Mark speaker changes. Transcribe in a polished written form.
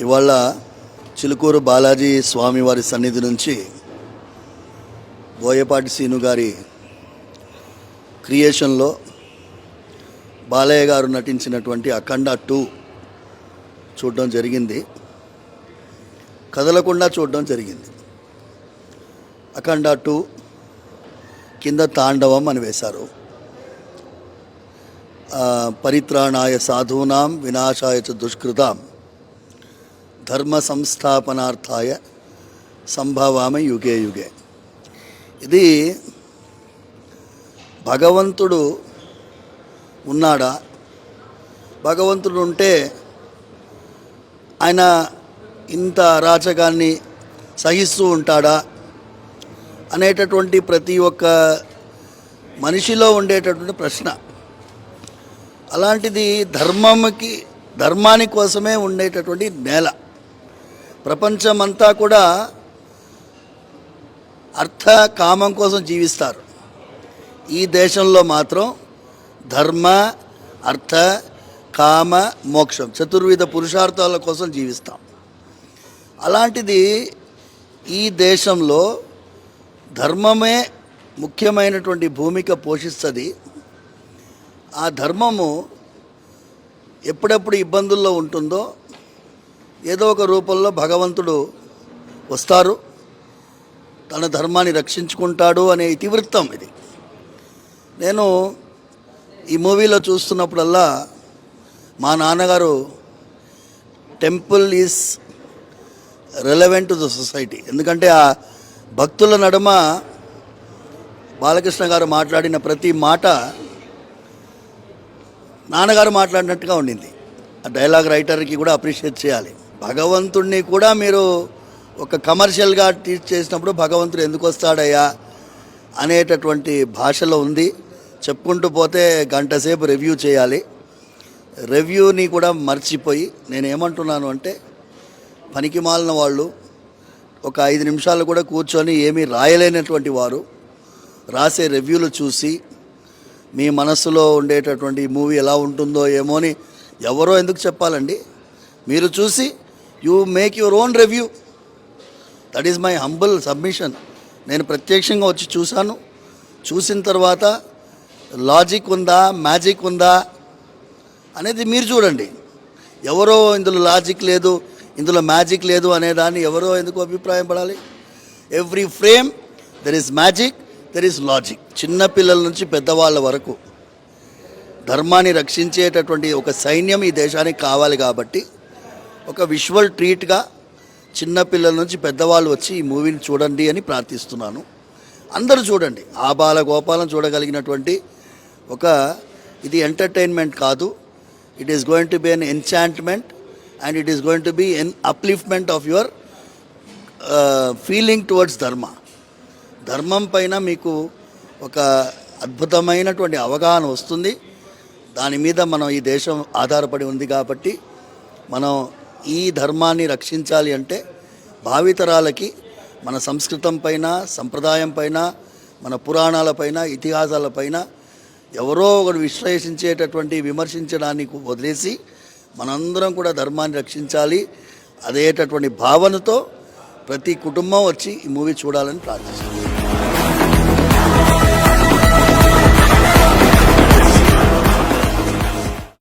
Speaker 1: ఇవాళ చిలుకూరు బాలాజీ స్వామివారి సన్నిధి నుంచి బోయపాటి సీను గారి క్రియేషన్లో బాలయ్య గారు నటించినటువంటి అఖండ 2 చూడడం జరిగింది. కదలకుండా చూడడం జరిగింది. అఖండ 2 కింద తాండవం అని వేశారు. పరిత్రాణాయ సాధూనాం వినాశాయ చ దుష్కృతాం ధర్మ సంస్థాపనార్థాయ సంభవామి యుగే యుగే. ఇది భగవంతుడు ఉన్నాడా? భగవంతుడు ఉంటే ఆయన ఇంత అరాచకాన్ని సహిస్తూ ఉంటాడా అనేటటువంటి ప్రతి ఒక్క మనిషిలో ఉండేటటువంటి ప్రశ్న. అలాంటిది ధర్మాని కోసమే ఉండేటటువంటి నేల. ప్రపంచమంతా కూడా అర్థ కామం కోసం జీవిస్తారు. ఈ దేశంలో మాత్రం ధర్మ అర్థ కామ మోక్షం చతుర్విధ పురుషార్థాల కోసం జీవిస్తాం. అలాంటిది ఈ దేశంలో ధర్మమే ముఖ్యమైనటువంటి భూమిక పోషిస్తుంది. ఆ ధర్మము ఎప్పుడెప్పుడు ఇబ్బందుల్లో ఉంటుందో ఏదో ఒక రూపంలో భగవంతుడు వస్తారు, తన ధర్మాన్ని రక్షించుకుంటాడు అనే ఇతివృత్తం ఇది. నేను ఈ మూవీలో చూస్తున్నప్పుడల్లా మా నాన్నగారు temple is relevant to the society, ఎందుకంటే ఆ భక్తుల నడుమ బాలకృష్ణ గారు మాట్లాడిన ప్రతి మాట నాన్నగారు మాట్లాడినట్టుగా ఉండింది. ఆ డైలాగ్ రైటర్కి కూడా అప్రిషియేట్ చేయాలి. భగవంతుడిని కూడా మీరు ఒక కమర్షియల్గా ట్రీట్ చేసినప్పుడు భగవంతుడు ఎందుకు వస్తాడయ్యా అనేటటువంటి భాషలో ఉంది. చెప్పుకుంటూ పోతే గంట సేపు రివ్యూ చేయాలి. రివ్యూని కూడా మర్చిపోయి నేనేమంటున్నాను అంటే, పనికి మాలిన వాళ్ళు ఒక 5 నిమిషాలు కూడా కూర్చొని ఏమీ రాయలేనటువంటి వారు రాసే రివ్యూలు చూసి మీ మనస్సులో ఉండేటటువంటి మూవీ ఎలా ఉంటుందో ఏమో అని ఎవరో ఎందుకు చెప్పాలండి? మీరు చూసి you make your own review. That is my humble submission. నేను ప్రత్యక్షంగా వచ్చి చూశాను. చూసిన తర్వాత లాజిక్ ఉందా మ్యాజిక్ ఉందా అనేది మీరు చూడండి. ఎవరో ఇందులో లాజిక్ లేదు, ఇందులో మ్యాజిక్ లేదు అనేదాన్ని ఎవరో ఎందుకు అభిప్రాయం పడాలి? Every frame there is magic, there is logic. చిన్నపిల్లల నుంచి పెద్దవాళ్ళ వరకు ధర్మాన్ని రక్షించేటటువంటి ఒక సైన్యం ఈ దేశానికి కావాలి. కాబట్టి ఒక విజువల్ ట్రీట్గా చిన్నపిల్లల నుంచి పెద్దవాళ్ళు వచ్చి ఈ మూవీని చూడండి అని ప్రార్థిస్తున్నాను. అందరూ చూడండి. ఆబాల గోపాలం చూడగలిగినటువంటి ఒక ఇది ఎంటర్టైన్మెంట్ కాదు. It is going to be an enchantment and it is going to be an upliftment of your feeling towards dharma. ధర్మం పైన మీకు ఒక అద్భుతమైనటువంటి అవగాహన వస్తుంది. దాని మీద మనం ఈ దేశం ఆధారపడి ఉంది. కాబట్టి మనం ఈ ధర్మాన్ని రక్షించాలి అంటే భావితరాలకి మన సంస్కృతం పైన, సంప్రదాయం పైన, మన పురాణాలపైన, ఇతిహాసాలపైన ఎవరో ఒకరు విశ్లేషించేటటువంటి విమర్శించడానికి వదిలేసి మనందరం కూడా ధర్మాన్ని రక్షించాలి అదేటటువంటి భావనతో ప్రతి కుటుంబం వచ్చి ఈ మూవీ చూడాలని ప్రార్థిస్తున్నాను.